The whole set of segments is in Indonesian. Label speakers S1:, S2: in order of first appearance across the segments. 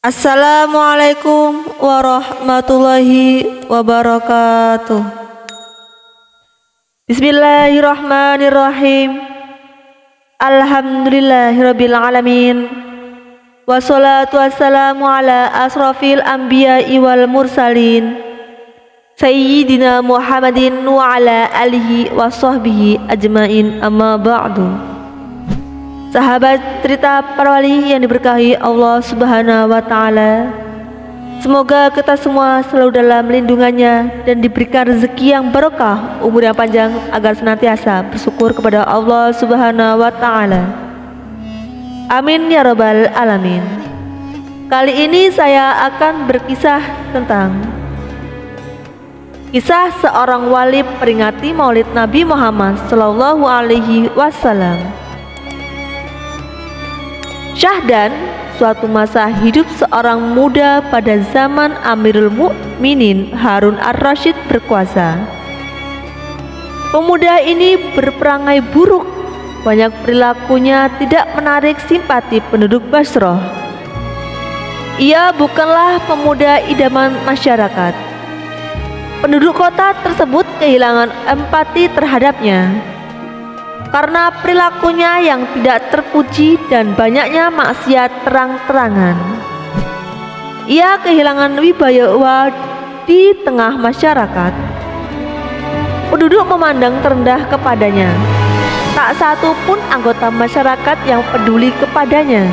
S1: Assalamualaikum warahmatullahi wabarakatuh. Bismillahirrahmanirrahim. Alhamdulillahirabbil alamin. Wassalatu wassalamu ala asrafil anbiya'i wal mursalin Sayyidina Muhammadin wa ala alihi wa sahbihi ajmain, amma ba'du. Sahabat cerita para wali yang diberkahi Allah Subhanahu wa ta'ala, semoga kita semua selalu dalam lindungannya dan diberikan rezeki yang barokah, umur yang panjang, agar senantiasa bersyukur kepada Allah Subhanahu wa ta'ala. Amin ya rabbal alamin. Kali ini saya akan berkisah tentang kisah seorang wali peringati Maulid Nabi Muhammad Sallallahu Alaihi Wasallam. Syahdan, suatu masa hidup seorang muda pada zaman Amirul Mukminin Harun ar-Rasyid berkuasa. Pemuda ini berperangai buruk, banyak perilakunya tidak menarik simpati penduduk Basrah. Ia bukanlah pemuda idaman masyarakat. Penduduk kota tersebut kehilangan empati terhadapnya karena perilakunya yang tidak terpuji dan banyaknya maksiat terang-terangan. Ia kehilangan wibawa di tengah masyarakat. Penduduk memandang terendah kepadanya. Tak satu pun anggota masyarakat yang peduli kepadanya.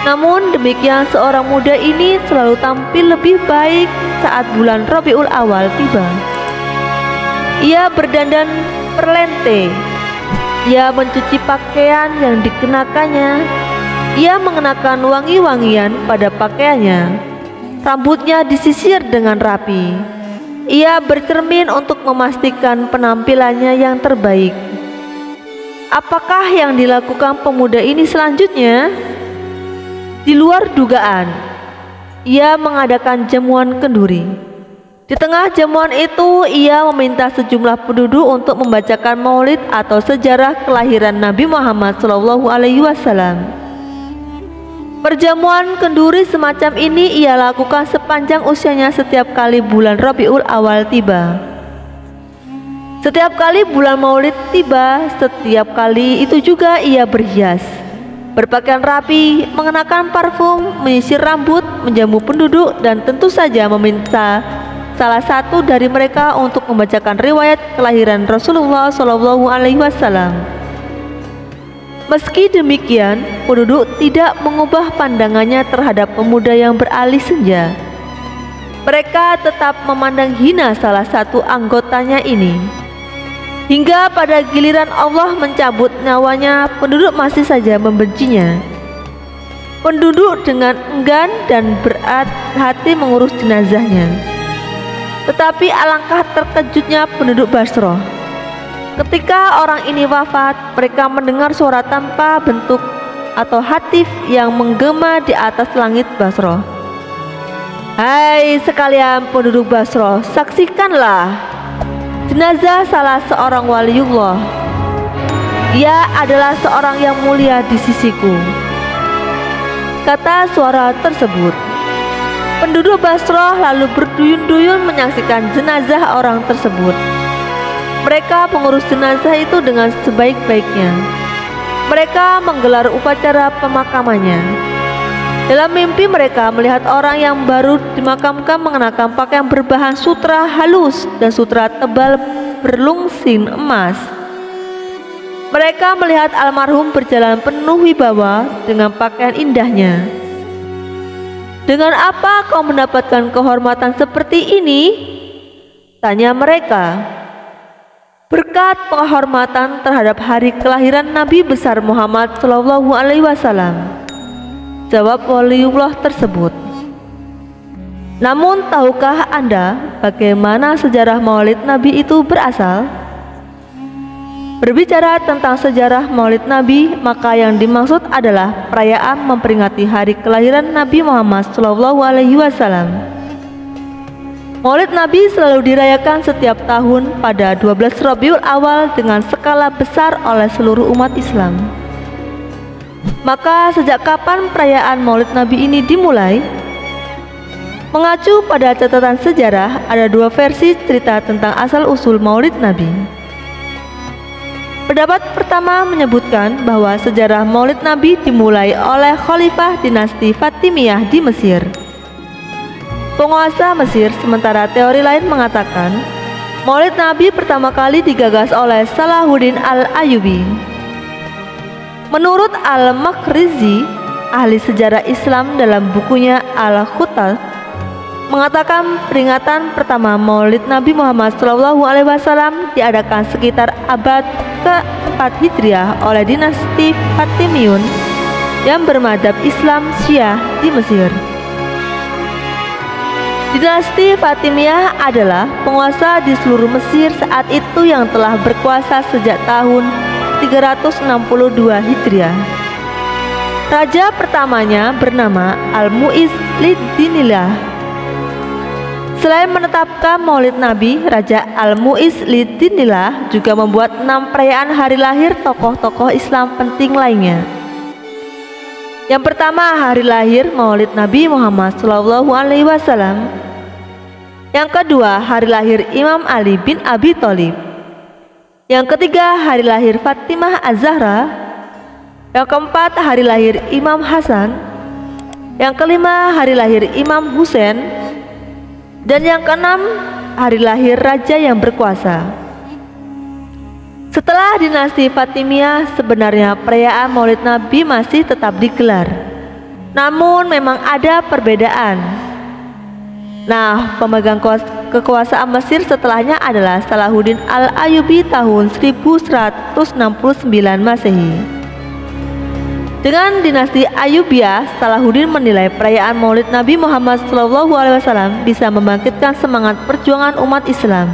S1: Namun demikian, seorang muda ini selalu tampil lebih baik saat bulan Rabiul Awal tiba. Ia berdandan perlente. Ia mencuci pakaian yang dikenakannya. Ia mengenakan wangi-wangian pada pakaiannya. Rambutnya disisir dengan rapi. Ia bercermin untuk memastikan penampilannya yang terbaik. Apakah yang dilakukan pemuda ini selanjutnya? Di luar dugaan, ia mengadakan jamuan kenduri. Di tengah jamuan itu, ia meminta sejumlah penduduk untuk membacakan maulid atau sejarah kelahiran Nabi Muhammad SAW. Perjamuan kenduri semacam ini ia lakukan sepanjang usianya setiap kali bulan Rabiul Awal tiba. Setiap kali bulan maulid tiba, setiap kali itu juga ia berhias, berpakaian rapi, mengenakan parfum, menyisir rambut, menjamu penduduk, dan tentu saja meminta salah satu dari mereka untuk membacakan riwayat kelahiran Rasulullah SAW. Meski demikian, penduduk tidak mengubah pandangannya terhadap pemuda yang beralih senja. Mereka tetap memandang hina salah satu anggotanya ini. Hingga pada giliran Allah mencabut nyawanya, penduduk masih saja membencinya. Penduduk dengan enggan dan berat hati mengurus jenazahnya. Tetapi alangkah terkejutnya penduduk Basrah. Ketika orang ini wafat, mereka mendengar suara tanpa bentuk atau hatif yang menggema di atas langit Basrah. Hai sekalian penduduk Basrah, saksikanlah jenazah salah seorang waliullah. Ia adalah seorang yang mulia di sisiku, kata suara tersebut. Penduduk Basrah lalu berduyun-duyun menyaksikan jenazah orang tersebut. Mereka mengurus jenazah itu dengan sebaik-baiknya. Mereka menggelar upacara pemakamannya. Dalam mimpi mereka melihat orang yang baru dimakamkan mengenakan pakaian berbahan sutra halus dan sutra tebal berlungsing emas. Mereka melihat almarhum berjalan penuh wibawa dengan pakaian indahnya. Dengan apa kau mendapatkan kehormatan seperti ini? Tanya mereka. Berkat penghormatan terhadap hari kelahiran Nabi besar Muhammad SAW, jawab waliullah tersebut. Namun tahukah Anda bagaimana sejarah maulid Nabi itu berasal? Berbicara tentang sejarah maulid Nabi, maka yang dimaksud adalah perayaan memperingati hari kelahiran Nabi Muhammad SAW. Maulid Nabi selalu dirayakan setiap tahun pada 12 Rabiul Awal dengan skala besar oleh seluruh umat Islam. Maka sejak kapan perayaan Maulid Nabi ini dimulai? Mengacu pada catatan sejarah, ada dua versi cerita tentang asal-usul Maulid Nabi. Pendapat pertama menyebutkan bahwa sejarah Maulid Nabi dimulai oleh Khalifah dinasti Fatimiyah di Mesir, penguasa Mesir, sementara teori lain mengatakan Maulid Nabi pertama kali digagas oleh Salahuddin al-Ayyubi. Menurut Al-Makhrizi, ahli sejarah Islam, dalam bukunya Al-Khutat, mengatakan peringatan pertama Maulid Nabi Muhammad SAW diadakan sekitar abad ke-4 Hijriah oleh dinasti Fatimiyun yang bermadzhab Islam Syiah di Mesir. Dinasti Fatimiyah adalah penguasa di seluruh Mesir saat itu yang telah berkuasa sejak tahun 362 Hijriah. Raja pertamanya bernama Al-Mu'izz lid-Dinillah. Selain menetapkan Maulid Nabi, Raja Al-Mu'izz lid-Dinillah juga membuat 6 perayaan hari lahir tokoh-tokoh Islam penting lainnya. Yang pertama, hari lahir Maulid Nabi Muhammad SAW. Yang kedua, hari lahir Imam Ali bin Abi Thalib. Yang ketiga, hari lahir Fatimah Az-Zahra. Yang keempat, hari lahir Imam Hasan. Yang kelima, hari lahir Imam Husain. Dan yang keenam, hari lahir raja yang berkuasa. Setelah dinasti Fatimiyah, sebenarnya perayaan Maulid Nabi masih tetap digelar. Namun memang ada perbedaan. Nah, pemegang kekuasaan Mesir setelahnya adalah Salahuddin al-Ayyubi tahun 1169 Masehi. Dengan dinasti Ayyubiyah, Salahuddin menilai perayaan Maulid Nabi Muhammad SAW bisa membangkitkan semangat perjuangan umat Islam.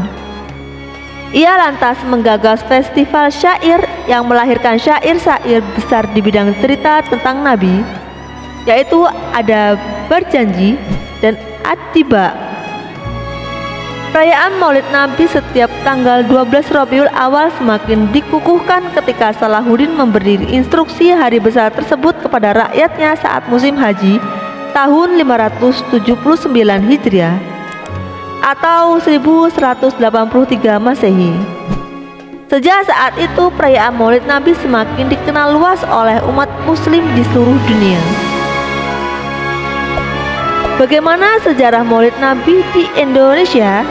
S1: Ia lantas menggagas festival syair yang melahirkan syair-syair besar di bidang cerita tentang Nabi, yaitu ada Berjanji dan At-Tiba. Perayaan Maulid Nabi setiap tanggal 12 Rabiul Awal semakin dikukuhkan ketika Salahuddin memberi instruksi hari besar tersebut kepada rakyatnya saat musim haji tahun 579 Hijriah atau 1183 Masehi. Sejak saat itu perayaan Maulid Nabi semakin dikenal luas oleh umat muslim di seluruh dunia. Bagaimana sejarah Maulid Nabi di Indonesia?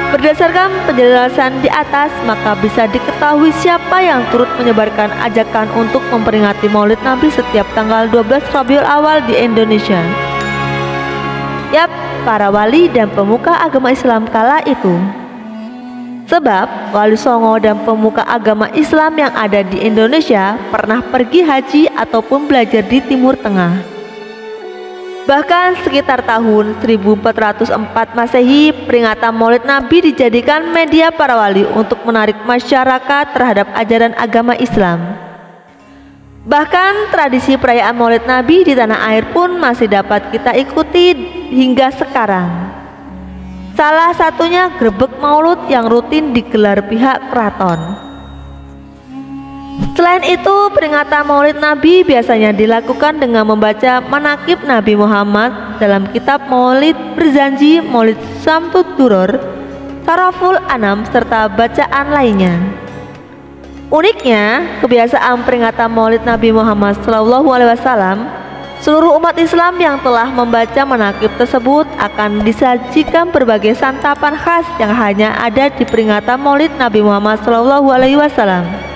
S1: Berdasarkan penjelasan di atas, maka bisa diketahui siapa yang turut menyebarkan ajakan untuk memperingati Maulid Nabi setiap tanggal 12 Rabiul Awal di Indonesia. Yap, para wali dan pemuka agama Islam kala itu. Sebab Wali Songo dan pemuka agama Islam yang ada di Indonesia pernah pergi haji ataupun belajar di Timur Tengah. Bahkan sekitar tahun 1404 Masehi, peringatan Maulid Nabi dijadikan media para wali untuk menarik masyarakat terhadap ajaran agama Islam. Bahkan tradisi perayaan Maulid Nabi di tanah air pun masih dapat kita ikuti hingga sekarang. Salah satunya grebek maulud yang rutin digelar pihak keraton. Selain itu, peringatan Maulid Nabi biasanya dilakukan dengan membaca manaqib Nabi Muhammad dalam kitab Maulid Berjanji, Maulid Syamsud Duror, Saraful Anam, serta bacaan lainnya. Uniknya, kebiasaan peringatan Maulid Nabi Muhammad SAW, seluruh umat Islam yang telah membaca manaqib tersebut akan disajikan berbagai santapan khas yang hanya ada di peringatan Maulid Nabi Muhammad SAW.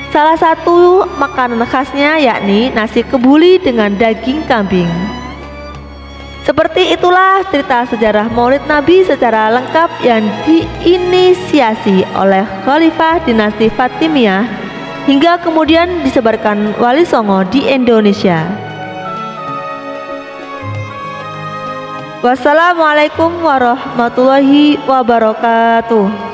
S1: Salah satu makanan khasnya yakni nasi kebuli dengan daging kambing. Seperti itulah cerita sejarah Maulid Nabi secara lengkap yang diinisiasi oleh Khalifah dinasti Fatimiyah hingga kemudian disebarkan Wali Songo di Indonesia. Wassalamualaikum warahmatullahi wabarakatuh.